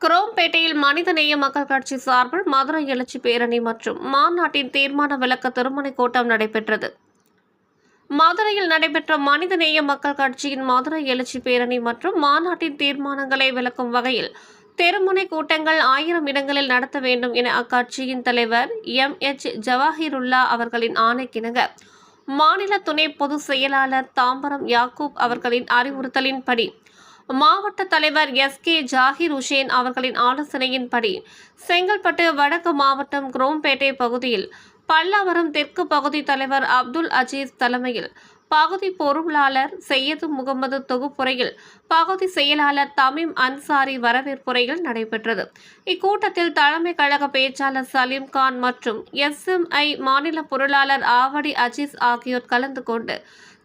குரோம்பேட்டையில் மனிதநேய மக்கள் கட்சி சார்பில் மதுரை எழுச்சி பேரணி மற்றும் மாநாட்டின் தீர்மான விளக்க திருமண கூட்டம் நடைபெற்றது. மதுரையில் நடைபெற்ற மனிதநேய மக்கள் கட்சியின் மதுரை எழுச்சி பேரணி மற்றும் மாநாட்டின் தீர்மானங்களை விளக்கும் வகையில் தெருமுனை கூட்டங்கள் 1000 இடங்களில் நடத்த வேண்டும் என அக்கட்சியின் தலைவர் MH ஜவாஹிருல்லா அவர்களின் ஆணைக்கிணங்க மாநில துணை பொதுச் செயலாளர் தாம்பரம் யாக்கூப் அவர்களின் அறிவுறுத்தலின்படி மாவட்ட தலைவர் SK ஜாகிர் உசேன் அவர்களின் ஆலோசனையின்படி செங்கல்பட்டு வடக்கு மாவட்டம் குரோம்பேட்டை பகுதியில் பல்லாவரம் தெற்கு பகுதி தலைவர் அப்துல் அஜீஸ் தலைமையில் பகுதி பொருளாளர் செய்யது முகமது தொகுப்புரையில் பகுதி செயலாளர் தமீம் அன்சாரி வரவேற்புரையில் நடைபெற்றது. இக்கூட்டத்தில் தலைமை கழக பேச்சாளர் சலீம் கான் மற்றும் SMI மாநில பொருளாளர் ஆவடி அஜீஸ் ஆகியோர் கலந்து கொண்டு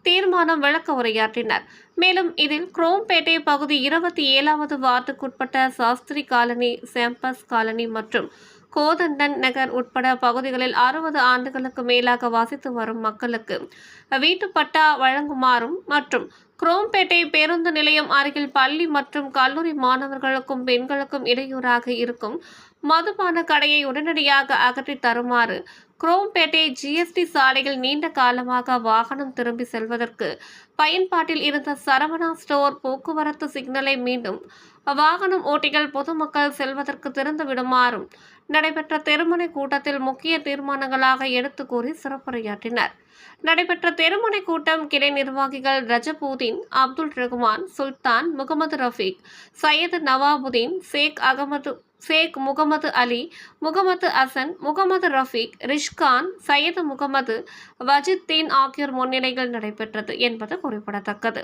தீர்மானம் விளக்க உரையாற்றினர். மேலும் இதில் குரோம்பேட்டை பகுதி 27வது வார்டுக்குட்பட்ட சாஸ்திரி காலனி, சேம்பஸ் காலனி மற்றும் கோதண்டன் நகர் உட்பட பகுதிகளில் 60 ஆண்டுகளுக்கு மேலாக வசித்து வரும் மக்களுக்கு வீட்டுப்பட்டா வழங்குமாறும் மற்றும் குரோம்பேட்டை பேருந்து நிலையம் அருகில் பள்ளி மற்றும் கல்லூரி மாணவர்களுக்கும் பெண்களுக்கும் இடையூறாக இருக்கும் மதுபான கடையை உடனடியாக அகற்றி தருமாறு, குரோம்பேட்டை GST சாலையில் நீண்ட காலமாக வாகனம் திரும்பி செல்வதற்கு பயன்பாட்டில் இருந்த சரவணா ஸ்டோர் போக்குவரத்து சிக்னலை மீண்டும் வாகனம் ஓட்டிகள் பொதுமக்கள் செல்வதற்கு திறந்து விடுமாறும் நடைபெற்ற தெருமுனை கூட்டத்தில் முக்கிய தீர்மானங்களாக எடுத்து கூறி சிறப்புரையாற்றினர். நடைபெற்ற தெருமுனை கூட்டம் கிளை நிர்வாகிகள் ரஜபூதீன், அப்துல் ரகுமான், சுல்தான், முகமது ரஃபீக், சையது நவாபுதீன், ஷேக் முகமது அலி, முகமது அசன், முகமது ரஃபீக், ரிஷ்கான், சையது முகமது, வஜித்தீன் ஆகியோர் முன்னிலையில் நடைபெற்றது என்பது குறிப்பிடத்தக்கது.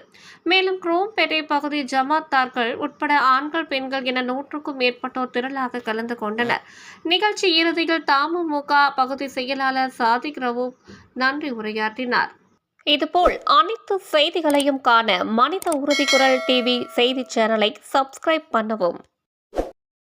மேலும் குரோம்பேட்டை பகுதி ஜமாத்தார்கள் உட்பட ஆண்கள், பெண்கள் என 100க்கும் மேற்பட்டோர் திரளாக கலந்து கொண்டனர். நிகழ்ச்சி இறுதியில் தமுமுக பகுதி செயலாளர் சாதிக் ரவூப் நன்றி உரையாற்றினார். இதுபோல் அனைத்து செய்திகளையும் காண மனித உறுதி குரல் TV செய்தி சேனலை சப்ஸ்கிரைப் பண்ணவும்.